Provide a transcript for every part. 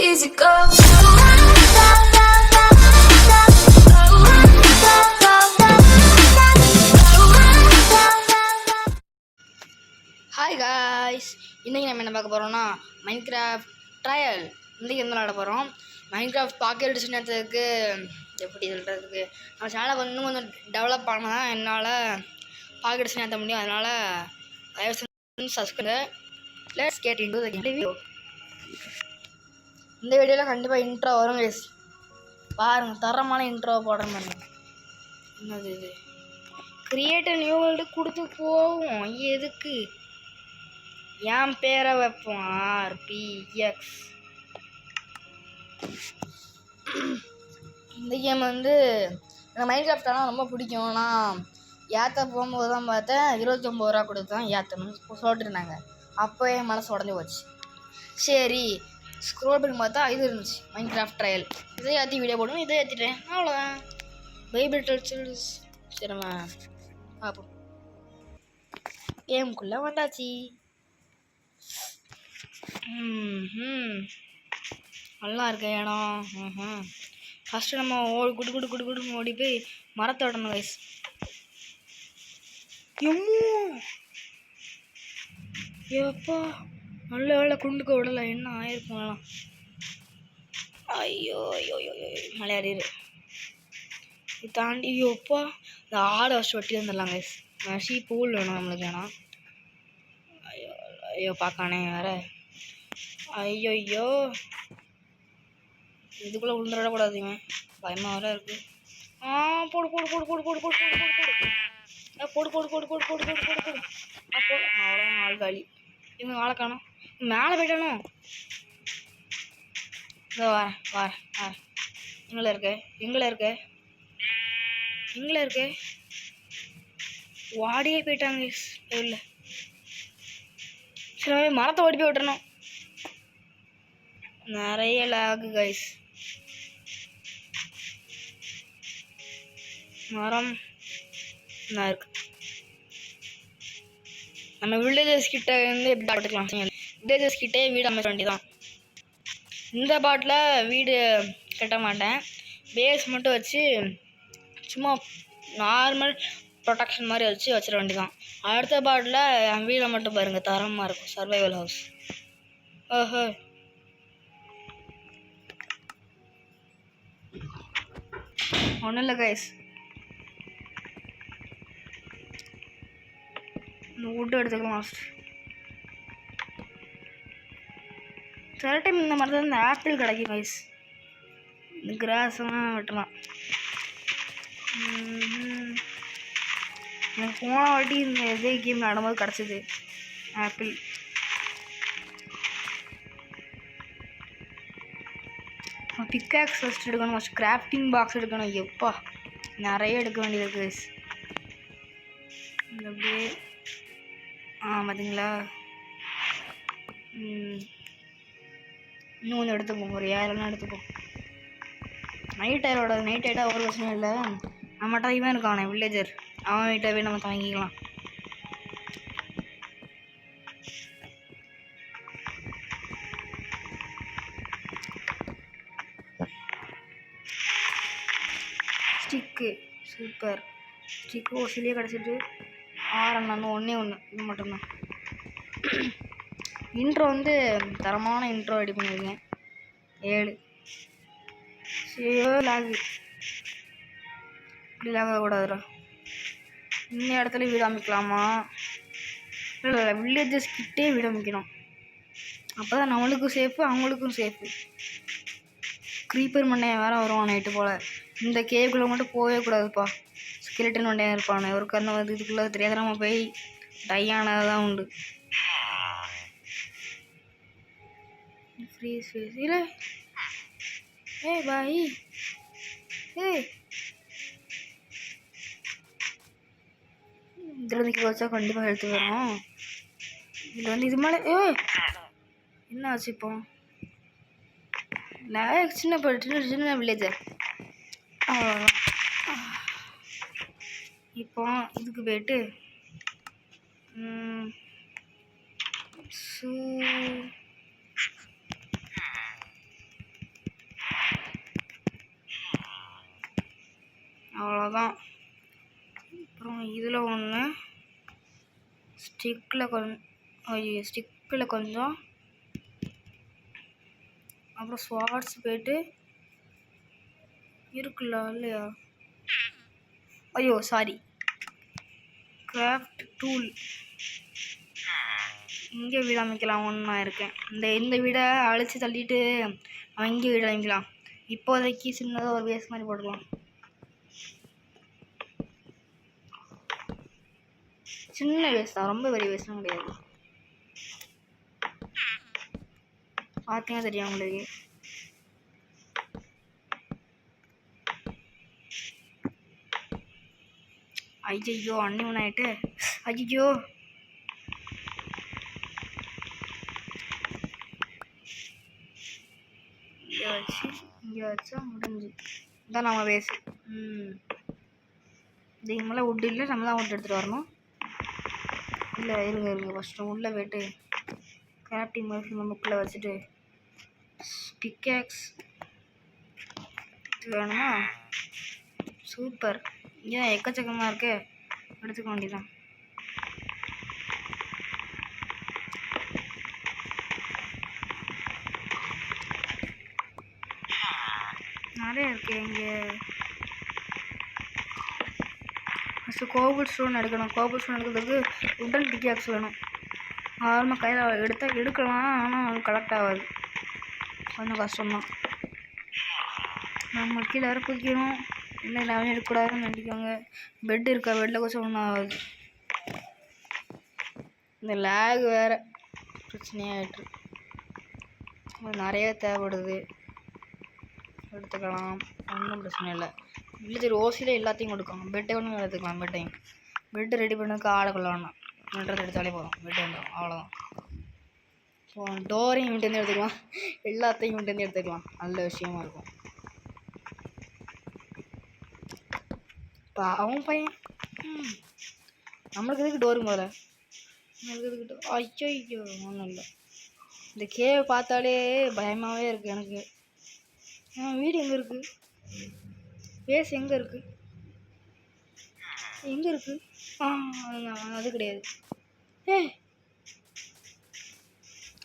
easy go. Hi guys, இன்றைக்கி நம்ம என்ன பார்க்க போகிறோம்னா மைன்கிராஃப்ட் ட்ரையல். இன்றைக்கி என்ன விளாட போகிறோம்? மைன்கிராஃப்ட் பாக்கெட் எடிஷன் எடுத்ததுக்கு எப்படி சொல்கிறதுக்கு நம்ம சேனலை கொஞ்சம் டெவலப் பண்ண தான் என்னால் பாக்கெட் எடிஷன் ஏற்ற முடியும். அதனால் தயவுசெய்து subscribe. Let's get into the video. இந்த வீடியோவில் கண்டிப்பாக இன்ட்ரோ வரும் கைஸ். பாருங்கள், தரமான இன்ட்ரோ போடுற மாதிரி. என்னது இது? கிரியேட் நியூ வேர்ல்டு கொடுத்து போவோம். எதுக்கு? என் பேரை வைப்போம், ஆர்பிஎக்ஸ். இந்த கேம் வந்து எனக்கு மைன்கிராஃப்டெல்லாம் ரொம்ப பிடிக்கும். ஆனால் ஏற்ற போகும்போது தான் பார்த்தேன் 29 ரூபா கொடுத்து தான் ஏற்றணும்னு சொல்லிட்டுருந்தாங்க. அப்போ என் மனசு உடஞ்சி போச்சு. சரி, ஸ்க்ரோல் பண்ணி பார்த்தா இது இருந்துச்சு, மைன்கிராஃப்ட் ட்ரையல். இதை ஏற்றி வீடியோ போடுவோம். இதை ஏற்றிட்டேன், அவ்வளோதான். பைபிள் டெல்ஸ். சரி, நம்ம பார்ப்போம். கேமுக்குள்ளே வந்தாச்சு. நல்லா இருக்க இடம். ஃபஸ்ட்டு நம்ம குடு ஓடி போய் மரத்தை விடணும் வயசு. எப்பா நல்ல வேலை குண்டுக்க விடலை, என்ன ஆயிருக்கும். ஐயோ ஐயோ ஐயோ மலையாடிரு. இது தாண்டி ஐயோப்பா இந்த ஆடை வச்சு வெட்டி வந்துடலாம் கைஸ். ஷீப் பூல் வேணும் நம்மளுக்கு. வேணாம். ஐயோ ஐயோ பார்க்கானே வேற. ஐயோ இதுக்குள்ளே விழுந்துடக்கூடாதுங்க, பயமாக வேற இருக்கு. போடு போடு போடு போடு போடு போடு போடு போடு போடு போடு போடு போடு போடு போடு போடு. அப்போ அவ்வளோ ஆள் காலி. இவங்க ஆளை காணும், மேலே போயிட்டானோ. இதோ வரேன். எங்கே இருக்க வாடியே போயிட்டாங்க இல்லை. சரி, மரத்தை ஓடி போய் விட்டுறணும். நிறைய லாகு கைஸ். மரம் என்ன இருக்கு? நம்ம வில்லேஜஸ் கிட்ட இருந்து எப்படி பார்த்துக்கலாம். வில்லேஜஸ் கிட்டே வீடு அமைக்க வேண்டியதான். இந்த பாட்டில் வீடு கட்ட மாட்டேன், பேஸ் மட்டும் வச்சு சும்மா நார்மல் ப்ரொடெக்ஷன் மாதிரி வச்சு வச்சிட வேண்டியதான். அடுத்த பாட்டில் என் வீடை மட்டும் பாருங்கள், தரமாக இருக்கும். Survival house. ஓஹோ, ஒன்றும் இல்லை கைஸ். இந்த வுட்டு எடுத்துக்கலாம். சில டைம் இந்த மாதிரி தான் இந்த ஆப்பிள் கிடைக்கும் கைஸ். இந்த கிராஸ்லாம் வெட்டலாம். எனக்கு போன வாட்டி இந்த இதே கேம் நடும்போது கிடச்சிது ஆப்பிள். பிக்காக்ஸ் ஃபஸ்ட் எடுக்கணும், ஃபஸ்ட் கிராஃப்டிங் பாக்ஸ் எடுக்கணும். எப்பா நிறைய எடுக்க வேண்டியது இருக்குது கைஸ். இந்த அப்படியே பார்த்தீங்களா, இன்னும் கொஞ்சம் எடுத்துப்போம், ஒரு 7 எடுத்துப்போம். நைட் ஆயிட்டா ஒரு பிரச்சனையும் இல்லை. நம்மகிட்ட இவன் இருக்கானே வில்லேஜர், அவன் கிட்ட போய் நம்ம தாங்கிக்கலாம். Stick super. ஸ்டிக்கு ஒசிலியே கிடச்சிட்டு 6 ஒன்றே இது மட்டும்தான். இன்ட்ரோ வந்து தரமான இன்ட்ரோ ரெடி பண்ணியிருக்கேன். 7 லாகு. இப்படி லாகக்கூடாதுடா. இந்த இடத்துல வீடு அமைக்கலாமா? இல்லை, வில்லேஜஸ் கிட்டே வீடு அமைக்கணும். அப்போ தான் நம்மளுக்கும் சேஃபு, அவங்களுக்கும் சேஃபு. க்ரீப்பர் மண்டையன் வேறு வருவான் நைட்டு போல். இந்த கேவுக்குள்ளே மட்டும் போகவே கூடாதுப்பா. ஸ்கெலிட்டன் மண்டையன் இருப்பானே ஒரு கண்ணை வந்து இதுக்குள்ளே தெரியாதரமா போய் டையானதான் உண்டு. ஃப்ரீஸ் இல்லை. பாய் இதில் வந்து வச்சா கண்டிப்பாக எடுத்து வரும். இதில் வந்து இது மேலே என்ன ஆச்சு இப்போ? சின்ன வில்லேஜர். அவ்வளோதான். இப்போ இதுக்கு போய்ட்டு அவ்வளோதான். அப்புறம் இதில் ஒன்று ஸ்டிக்கில் கொஞ்சம் அப்புறம் ஸ்வாட்ஸ் போய்ட்டு இருக்குல்ல இல்லையா, ஐயோ சாரி, கிராஃப்ட் டூல் இங்கே வீடு அமைக்கலாம் ஒன்று நான் இருக்கேன். இந்த வீடை அழைச்சி தள்ளிட்டு அவன் இங்கே வீடு அமைக்கலாம். இப்போதைக்கு சின்னதாக ஒரு வேஸ்ட் மாதிரி போட்டுக்கலாம். சின்ன வேஸ்ட் தான், ரொம்ப பெரிய வேஸ்ட்டும் கிடையாது. பார்த்தீங்கன்னா தெரியும் உங்களுக்கு. ஐயோ அண்ணி ஒன்று ஆயிட்டு, ஐயோ இங்கே வச்சா முடிஞ்சு. இதான் நம்ம வேஸ்ட். இதுக்கு மேலே வுட் இல்லை, நம்ம தான் வுட் எடுத்துகிட்டு வரணும். இல்லை இருங்க ஃபஸ்ட்டு உள்ளே போய்ட்டு கிராஃப்டிங் மாதிரி புக்கில் வச்சுட்டு பிக்கேக்ஸ் இது வேணுமா? சூப்பர், ஏன் எக்கச்சக்கமாக இருக்கு, எடுத்துக்க வேண்டியதான். நிறைய இருக்கு இங்கே. ஃபஸ்ட்டு கோபுல் ஸ்டோன் எடுக்கணும். கோபுல் ஸ்டோன் எடுக்கிறதுக்கு உடன் பிக்காக்ஸ் வேணும். நார்மலாக கையில் எடுக்கலாம், ஆனால் கலெக்ட் ஆகாது, கொஞ்சம் கஷ்டம்தான். நம்ம கீழே வர குதிக்கணும். இல்லை எல்லாமே எடுக்கக்கூடாதுன்னு நினைக்கோங்க. பெட் இருக்கா, பெட்டில் கொஞ்சம் ஒன்றும் ஆகாது. இந்த லேக் வேறு பிரச்சனையாகிட்டு நிறைய தேவைப்படுது, எடுத்துக்கலாம், ஒன்றும் பிரச்சனை இல்லை. வில்லேஜ் ஓசியில் எல்லாத்தையும் கொடுக்கலாம். பெட்டை ஒன்று எடுத்துக்கலாம். பெட்டை ரெடி பண்ணதுக்கு ஆடை கொள்ளணும், பண்ணுறது எடுத்தாலே போதும், பெட்டு வந்துடும், அவ்வளோதான். ஸோ டோரையும் வீட்டேருந்து எடுத்துக்கலாம், எல்லாத்தையும் வீட்டேருந்து எடுத்துக்கலாம், நல்ல விஷயமா இருக்கும். அவன் பையன் நம்மளுக்கு எதுக்கு டோரு முதல்ல, ஐயோ ஒன்றும் இல்லை. இந்த கேவை பார்த்தாலே பயமாகவே இருக்குது எனக்கு. வீடு எங்கே இருக்குது, பேஸ் எங்கே இருக்குது, அது கிடையாது.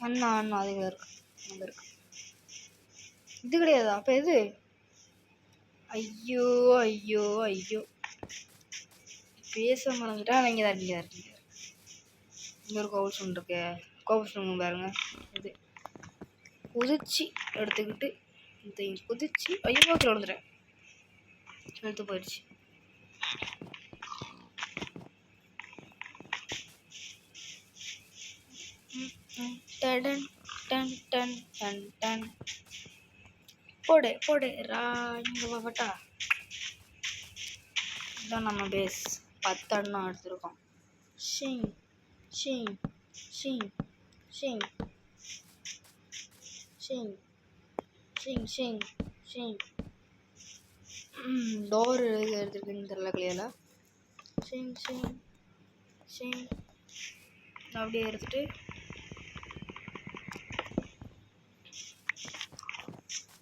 அண்ணா அதுக்கு இருக்கு, அங்கே இருக்கு. இது கிடையாதா? அப்போ எது? ஐயோ ஐயோ ஐயோ, பேச மறந்துட்டா. இங்கே தான் இருக்கீங்க. இங்கே ஒரு கோவில் ஸ்டோன் இருக்கு. கோவில் ஸ்டோன் பாருங்க, இது குதிச்சு எடுத்துக்கிட்டு இதையும் குதிச்சு ஐயோ கிளம்புறேன், எடுத்து போயிடுச்சு. Done done done done done போடு இங்கே பாப்பட்டா. இதான் நம்ம பேஸ். 10 அண்ணா எடுத்துருக்கோம். ஷிங் ஷிங் ஷிங் ஷிங் ஷிங் ஷிங் ஷிங் ஷிங். டோர் எடுத்துருக்குன்னு தெரியல கிளியரா. ஷிங் ஷிங் ஷிங் அப்படியே எடுத்துட்டு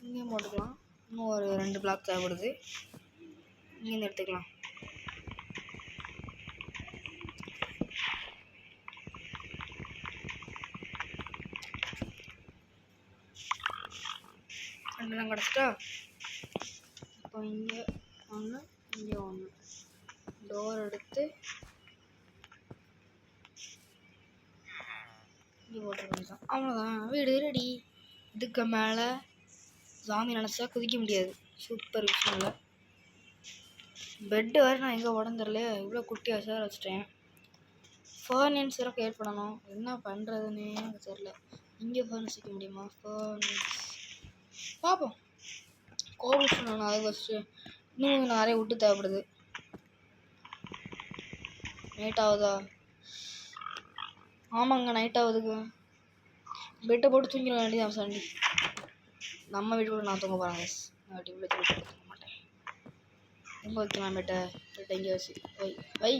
இங்கேயும் போட்டுக்கலாம். இன்னும் ஒரு 2 பிளாக் தேவைப்படுது, இங்கேருந்து எடுத்துக்கலாம். ரெண்டுலாம் கிடச்சிட்டா. இப்போ இங்கே ஒன்று, இங்கே ஒன்று, டோர் எடுத்து இங்கே போட்டு வேண்டியதான், அவ்வளோதான், வீடு ரெடி. இதுக்கு மேலே சாமி நினச்சா குதிக்க முடியாது. சூப்பர் விஷயம் இல்லை. பெட்டு வேறு நான் எங்கே உடந்துடல, இவ்வளோ குட்டியாக சார் வச்சுட்டேன். ஃபர்னிச்சர் வேறு கிரியேட் பண்ணணும், என்ன பண்ணுறதுன்னே எனக்கு தெரில. இங்கே ஃபர்னிச்சர் வைக்க முடியுமா? ஃபர்னிச்சர் பார்ப்போம். கோவில் சொல்லணும், அது ஃபஸ்ட்டு. இன்னும் நிறைய விட்டு தேவைப்படுது. நைட் ஆகுதா? ஆமாங்க நைட் ஆகுதுங்க. பெட்டை போட்டு தூங்கிட வேண்டியதான் சண்டி. நம்ம வீட்டுக்குள்ள நான் தூங்க போகிறேன் கைஸ். நான் வீட்டுக்குள்ளே தூங்க மாட்டேன். எங்கே வைக்கலாம் பெட்டை? இங்கே வச்சு வை.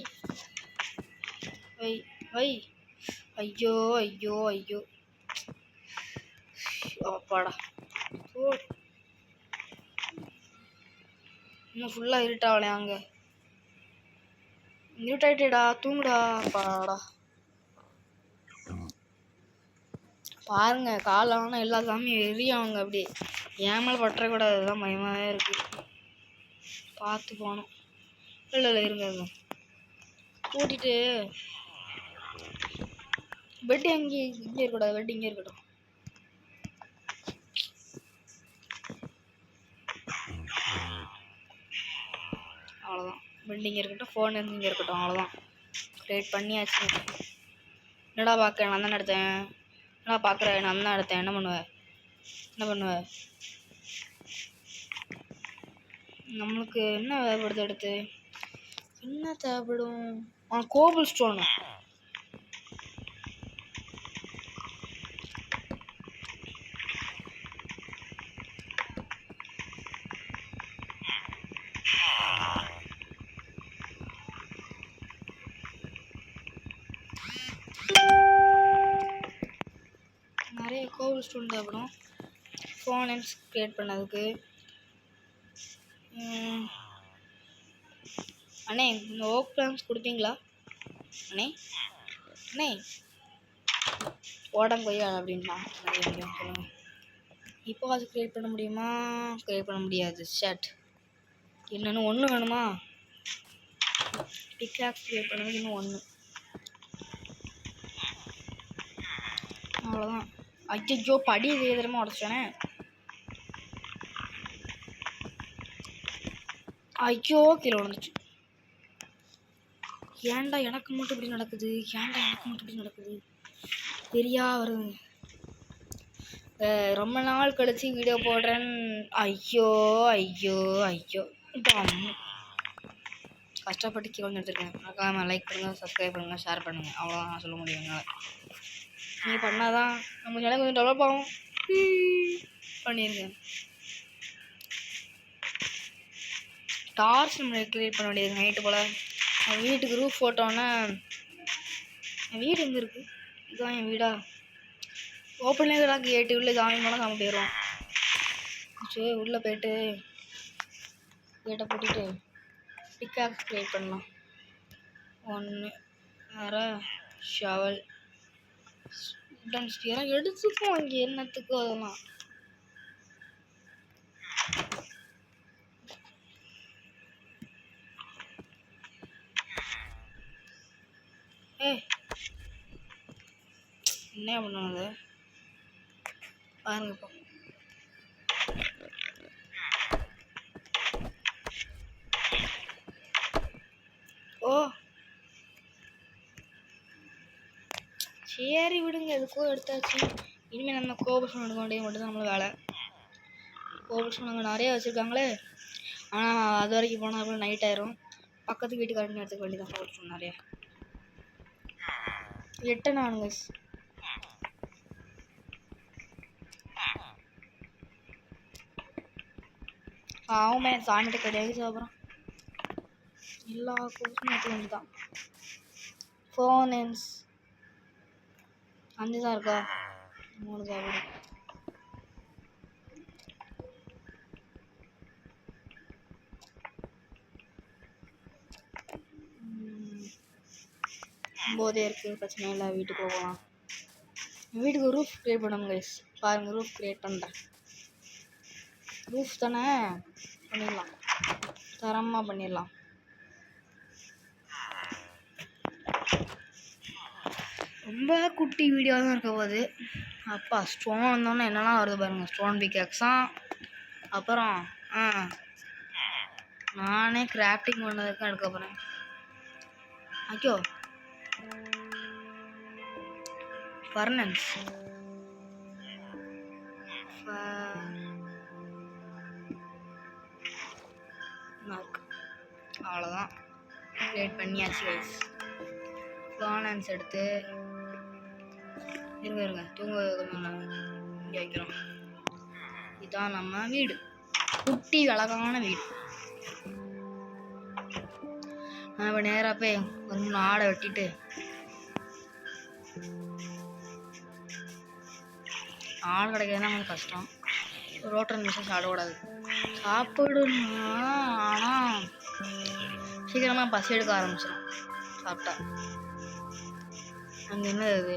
ஐயோ ஐயோ ஐயோ, அப்பாடா. இன்னும் ஃபுல்லாக இருட்டாகலையா அங்கே? இருட்டாயிட்டேடா, தூங்குடா பாடா. பாருங்க, காலான எல்லா சாமியும் எரியாங்க. அப்படியே ஏன் மேலே பற்றக்கூடாது, அதுதான் பயமாகவே இருக்கு. பார்த்து போகணும். இல்லை இல்லை இருங்க கூட்டிட்டு. பெட் இங்கே இருக்கக்கூடாது, பெட் இங்கே இருக்கட்டும். அவ்வளோதான், பெட் இங்கே இருக்கட்டும், ஃபோன் இங்கே இருக்கட்டும். அவ்வளோதான், கிரியேட் பண்ணியாச்சு. என்னடா பார்க்க, நான் தானே எடுத்தேன். என்னடா பார்க்குற, நான் தான் எடுத்தேன். என்ன பண்ணுவேன்? நம்மளுக்கு என்ன தேவைப்படுது? எடுத்து என்ன தேவைப்படும்? Cobble stone. நிறைய கோபிள் ஸ்டோன் தேவைப்படும் ஃபோன் கிரியேட் பண்ணதுக்கு. அண்ணே, இந்த ஓக் பிளான்ஸ் கொடுப்பீங்களா அண்ணே? அண்ணே ஓடம் கொய்யா அப்படின்னா சொல்லுங்கள். இப்போ அது கிரியேட் பண்ண முடியுமா? கிரியேட் பண்ண முடியாது. ஷர்ட் என்னென்னு ஒன்று வேணுமா? பிக்ஆக்ஸ் கிரியேட் பண்ணதுக்கு இன்னும் ஒன்று. அவ்வளோதான். ஐயோ, படி வேதரமாக உடச்சோனே. ஐயோ, கீழே விழுந்துச்சு. ஏன்டா எனக்கு மட்டும் இப்படி நடக்குது? தெரியா வருது. ரொம்ப நாள் கழிச்சு வீடியோ போடுறேன். ஐயோ கஷ்டப்பட்டு கீழே எடுத்துருக்கேன். மறக்காம லைக் பண்ணுங்கள், சப்ஸ்கிரைப் பண்ணுங்கள், ஷேர் பண்ணுங்கள். அவ்வளோதான் நான் சொல்ல முடியும் என்னால். நீ பண்ணாதான் நம்ம சேனல் கொஞ்சம் டெவலப் ஆகும். பண்ணிடுங்க. டார்ச் நம்ம கிரியேட் பண்ண வேண்டியது நைட்டு போல். என் வீட்டுக்கு ரூஃப் போட்டோன்னே. என் வீடு எங்கே இருக்குது? இதுதான் என் வீடா? ஓப்பன்லேயே தான் கேட்டு உள்ளே சாமி போனால் சாமி போயிடுவோம். சரி, உள்ளே போய்ட்டு கேட்டை போட்டுட்டு பிக்காக்ஸ் கிரியேட் பண்ணலாம். 1 வேறு ஷவல் ஸ்டியராக எடுத்துக்கும். அங்கே என்னத்துக்கும் அதெல்லாம். என்ன பண்ணுவது பாருங்க. இப்போ சரி விடுங்க, எதுக்கோ எடுத்தாச்சு. இனிமேல் நம்ம கோபுஷன் எடுக்க வேண்டியது மட்டும்தான் நம்மள வேலை. கோபுஷன் அங்கே நிறைய வச்சுருக்காங்களே. ஆனால் அது வரைக்கும் போனால் அப்புறம் நைட் ஆயிரும். பக்கத்து வீட்டுக்காரங்க எடுத்துக்க வேண்டியதான் கோபுஷன் நிறைய. 8 நானுங்க. ஆகுமே சாமிகிட்ட கிடையாது. சாப்பிட்றோம் எல்லா கோபுஷனும் எடுத்துக்க வேண்டியதான். ஃபோன் 5 தான் இருக்கா? 3 தேவைப்படும். போதே இருக்குது, பிரச்சனை இல்லை. வீட்டுக்கு போகலாம். வீட்டுக்கு ரூஃப் கிரியேட் பண்ணணும் கைஸ். பாருங்கள், ரூஃப் கிரியேட் பண்ணுறேன். ரூஃப் தானே, பண்ணிடலாம். தரமாக பண்ணிடலாம். ரொம்ப குட்டி வீடியோ தான் இருக்க போகுது. அப்பா ஸ்டோன் வந்தோன்னே என்னெல்லாம் வருது பாருங்கள். ஸ்டோன் பிக்காக்ஸாம். அப்புறம் நானே கிராஃப்டிங் பண்ணதுக்கு எடுக்க போகிறேன். ஐயோ, ஃபர்னன்ஸ் அவ்வளோதான் கிரியேட் பண்ணியாச்சு கைஸ். ஃபர்னன்ஸ் எடுத்து இருங்க தூங்க கொஞ்சம் இங்கே வைக்கிறோம். இதுதான் நம்ம வீடு. குட்டி அழகான வீடு. நான் இப்போ நேராக போய் கொஞ்சம் ஆடை வெட்டிட்டு ஆடு கிடைக்கிறதுனா கொஞ்சம் கஷ்டம். ரோட்டர் மிஷின் சாப்பிடக்கூடாது. சாப்பிடணும்னா ஆனால் சீக்கிரமாக பசி எடுக்க ஆரம்பிச்சிடும் சாப்பிட்டா. அங்கே என்ன இது?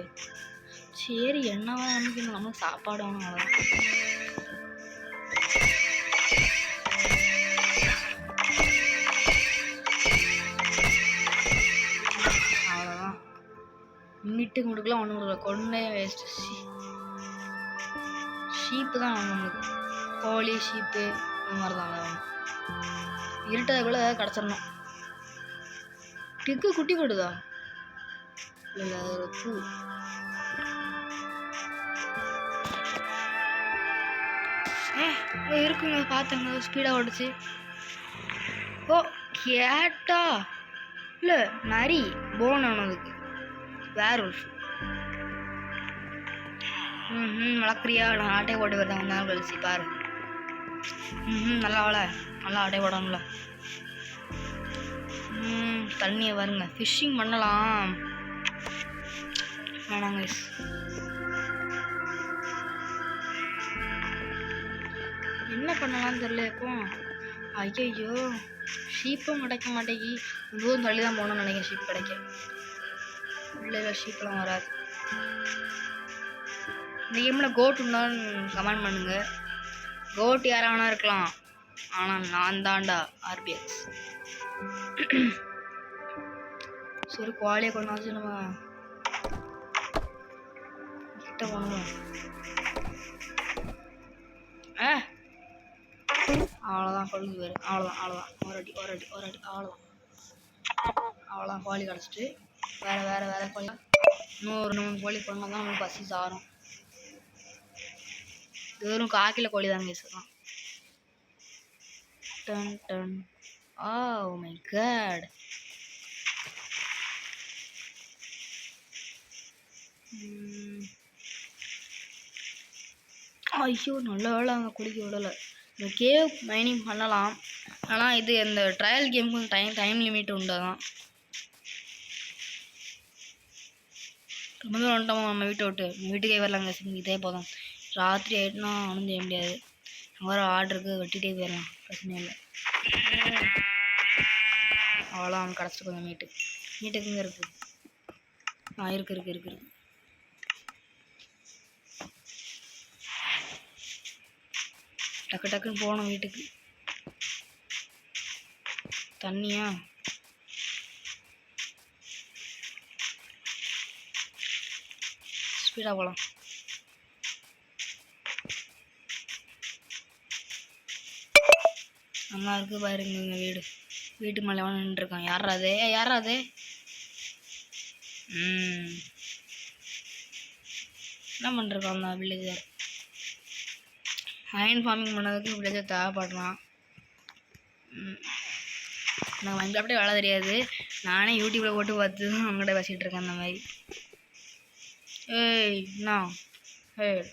சரி என்னவா நம்பிக்கணும், நமக்கு சாப்பாடு வேணும் அவ்வளோதான். மீட்டு கொடுக்கலாம், ஒன்றும் கொடுக்கல, கொண்டே வேஸ்ட்டு. ஷீப்பு தான் வாங்க நம்மளுக்கு, கோழி ஷீப்பு இந்த மாதிரி தான் வாங்க. இருட்டதுக்குள்ளே ஏதாவது கிடச்சிடணும். பிக்கு குட்டி போடுதா? இல்லை ஒரு பூ. இருக்குங்க, பார்த்தேங்க, ஸ்பீடாக ஓடிச்சு. ஓ கேட்டா இல்லை நரி போன் ஆனதுக்கு வேற ஒரு வளர்க்குறியா? நான் ஆட்டையை போட்டு வரேன் கொஞ்ச நாள் கழிச்சு பாரு. நல்லா நல்லா ஆட்டையை போடணும்ல. தண்ணியை வருங்க, ஃபிஷ்ஷிங் பண்ணலாம். வேணாங்க என்ன பண்ணலாம்னு தெரியல இப்போ. ஐயோ ஷீப்பும் கிடைக்க மாட்டேங்கி, தூரம் தள்ளி தான் போகணும்னு நினைக்கிறேன் ஷீப் கிடைக்க. இல்லை ஷீப்லாம் வராது. இந்த கேமில் கோட் இருந்தாலும் கமெண்ட் பண்ணுங்க. கோட் யாரானா இருக்கலாம், ஆனால் நான் தாண்டா ஆர்பிஎக்ஸ். சரி குவாலியை கொண்டாச்சு நம்ம கிட்ட போகணும். அவ்வளோதான் கொழுந்து பேர். அவ்வளோதான் ஒரு அடி அவ்வளோதான் கோழி கிடச்சிட்டு வேறு கோழி இன்னும் 2-3 கோழி கொண்டால் தான் நம்மளுக்கு பசி சாரும். இது வெறும் 1/4 கிலோ கோழி தாங்க வச்சுருக்கான். டன் டன். Oh my God. ஐயோ நல்ல வேலை அங்கே குளிக்க விடலை. இந்த கேவ் மைனிங் பண்ணலாம், ஆனால் இது இந்த ட்ரையல் கேமுக்கு டைம் லிமிட் உண்டு தான். ரொம்ப தூரம் வந்துட்டோம் நம்ம வீட்டை விட்டு. வீட்டுக்கே வரலாங்க, இதே போதும். ராத்திரி ஆகிட்டுனா ஒன்றும் செய்ய முடியாது. வர ஆர்டருக்கு வெட்டிகிட்டே போயிடலாம், பிரச்சனை இல்லை. அவ்வளோ அவங்க கிடச்சிட்டு கொஞ்சம் மீட்டுக்குங்க இருக்குது. இருக்கு டக்குன்னு போகணும் வீட்டுக்கு. தண்ணியா? ஸ்பீடாக போகலாம். நல்லா இருக்கு பாருங்க எங்கள் வீட்டு மேலே எவன் நின்றுருக்கான். யாராது? என்ன பண்ணிருக்கான் அந்த வில்லேஜர்? அயன் ஃபார்மிங் பண்ணதுக்கு வில்லேஜர் தேவைப்படலாம். எனக்கு மைன்கிராஃப்டே வேலை தெரியாது, நானே யூடியூப்பில் போட்டு பார்த்து அவங்ககிட்ட பேசிகிட்டு இருக்கேன் அந்த மாதிரி. என்ன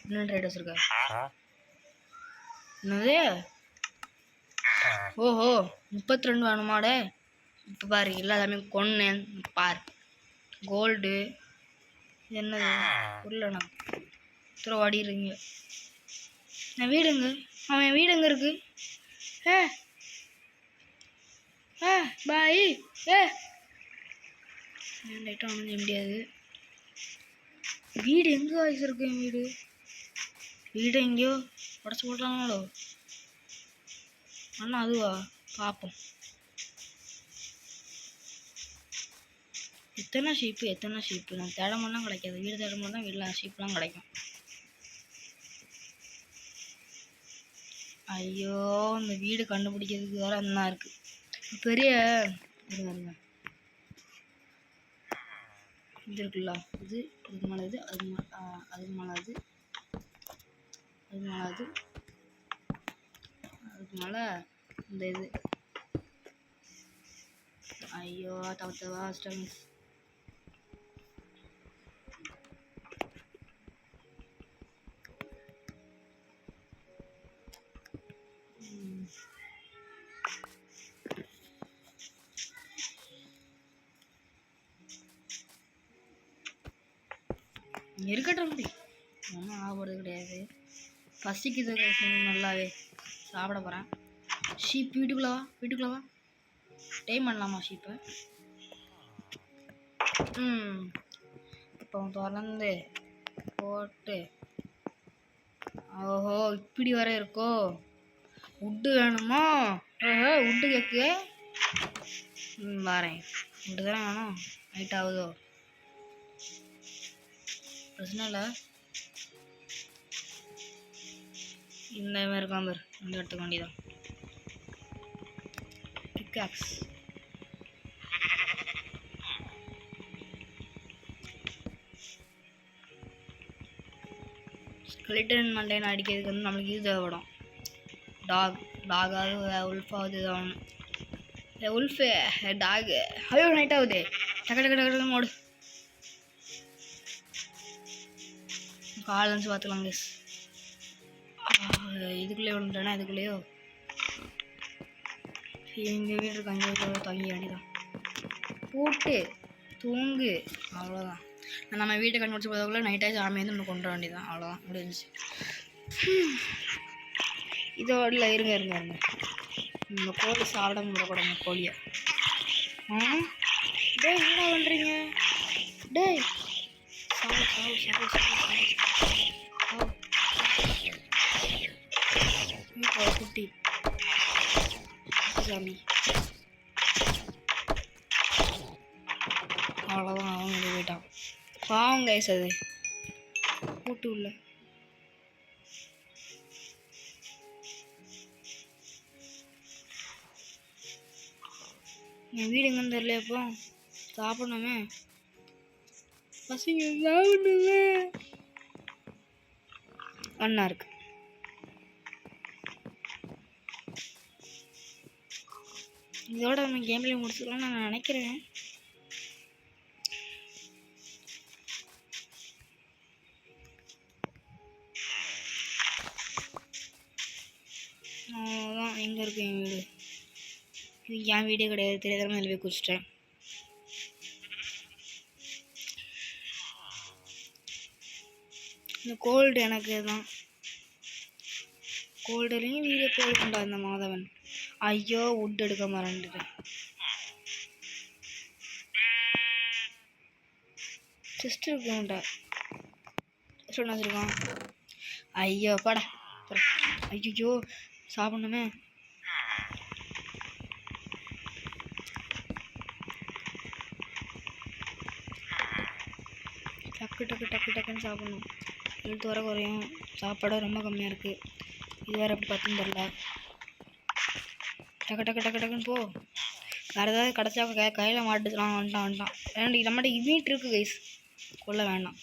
இன்னும் ட்ரைடர்ஸ் இருக்கா? என்னது? ஓஹோ 32 வேணுமாடே. இப்போ பாரு எல்லாமே கொன்னேன் பாரு. கோல்டு என்னது புரியலண்ணா, இத்தனை வாடிடுறீங்க. நான் வீடுங்க, அவன் வீடு எங்கே இருக்கு? பாய் லைட்டாக ஒன்றும் செய்ய முடியாது. வீடு எங்கே வாய்ஸ் இருக்கு? என் வீடு எங்கேயோ உடச்சி போட்டாங்களோ அண்ணா, அதுவா? பார்ப்போம். எத்தனை ஷீப்பு நான் தேடமெல்லாம் கிடைக்காது. வீடு தேடமெல்லாம் தான் வீட்டில் ஷீப்லாம் கிடைக்கும். ஐயோ இந்த வீடு கண்டுபிடிக்கிறதுக்கு வேற என்ன இருக்கு பெரிய இருங்க. இது இருக்குல்ல, இதுக்கு மேலே இது, அதுக்கு மேலே இந்த இது. ஐயோ தவத்தவா ஸ்டங்ஸ். இருக்கட்டும், ஒன்றும் ஆகப்படுறது கிடையாது. பசிக்குது கைஸ் நல்லாவே சாப்பிட போகிறேன். ஷீப் வீட்டுக்குள்ளே வா டைம் பண்ணலாமா ஷீப்பை? இப்போ திறந்து போட்டு ஓஹோ இப்படி வர இருக்கோ. உட்டு வேணுமா? ஓஹோ உட்டு கேக்கு. வரேன். உட்டு தானே வேணும். நைட் ஆகுதோ பிரச்சனை இல்லை. இந்த மாதிரி இருக்காம இந்த எடுத்துக்க வேண்டியதான். பிக்காக்ஸ் ஸ்கெலிட்டன் மண்டையை அடிக்கிறதுக்கு வந்து நம்மளுக்கு இது தேவைப்படும். டாகாவது உல்ஃபாவது ஆகணும். Wolf dog. ஐயோ நைட் ஆகுது. டக்கு ஓடு. கால் வந்து பார்த்துக்கலாம் கேஸ். இதுக்குள்ளே விழுந்துட்டேன்னா இதுக்குள்ளேயோ இங்கே வீடு இருக்கு. அங்கே தங்கி வேண்டிதான் போட்டு தூங்கு. அவ்வளோதான். நம்ம வீட்டை கண்டுபிடிச்சி போகிறதுக்குள்ள நைட்டாக சாமி வந்து நம்ம கொண்டு வர வேண்டியதான். அவ்வளோதான் முடிஞ்சிச்சு. இதோட இருங்க இந்த கோழி சாப்பிட முடியக்கூடாது. கோழியை டேய் என்ன பண்ணுறீங்க? டேய் குட்டி சாமி. அவ்வளோதான் அவன் வெளியே போயிட்டான். பாவம் கைஸ் அது கூட்டு உள்ள. என் வீடு எங்கன்னு தெரியல. எப்போ சாப்பிடணுமே பசங்க சாப்பிடணுமே. ஒன்றா இருக்கு. இதோட நம்ம கேம்லேயே முடிச்சுக்கலாம்னு நான் நினைக்கிறேன். அதான் எங்கே இருக்கு என் வீடு? இது என் வீடே கிடையாது. தெரியாத அதில் போய் குடிச்சிட்டேன். இந்த கோல்டு எனக்கு தான். கோல்டுலேயும் வீடியோ கோல்டுண்டா இந்த மாதவன். ஐயோ உட் எடுக்க மறந்துட்டேன். செஸ்ட் இருக்கும்டா சொன்னா வச்சுருக்கான். ஐயோ படா. ஐயோ சாப்பிடணுமே. டக்குன்னு சாப்பிடணும். ஹெல்த் வர குறையும். சாப்பாடு ரொம்ப கம்மியாக இருக்குது. இது வேறு எப்படி பார்த்துன்னு தெரில. டக்குன்னு போ. வேறு ஏதாவது கிடச்சா கையில் மாட்டுலாம். வந்துட்டான் நம்மகிட்ட இமீட் இருக்குது கைஸ். கொள்ள வேண்டாம்.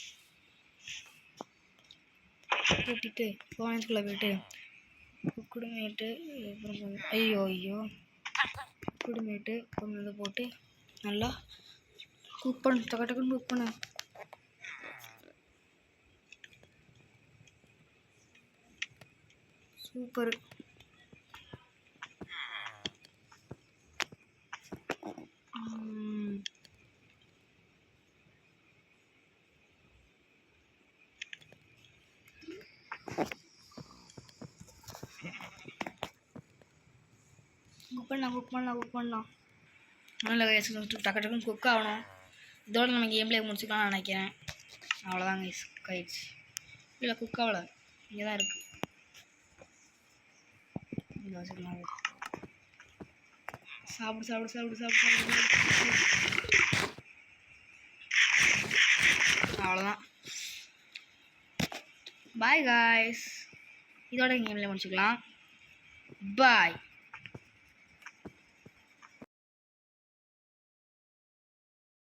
கூட்டிட்டு கோயன்ஸ்குள்ளே போயிட்டு குடுமேட்டு அப்புறம் ஐயோ குடுமேட்டு கொஞ்சம் இதை போட்டு நல்லா குக் பண்ணு. டக்குன்னு குக் பண்ணு. சூப்பர். குக் பண்ணலாம். நல்ல டக்குன்னு குக் ஆகணும். இதோட நம்ம கேம் பிளே முடிச்சுக்கலாம்னு நினைக்கிறேன். அவ்வளோதான் கைஸ் ஆயிடுச்சு. இல்லை குக் ஆகலை. இங்கே தான் இருக்குது. சாப்பிடு. அவ்வளோதான். Bye guys. இதோட கேம்ல முடிச்சுக்கலாம். பாய்.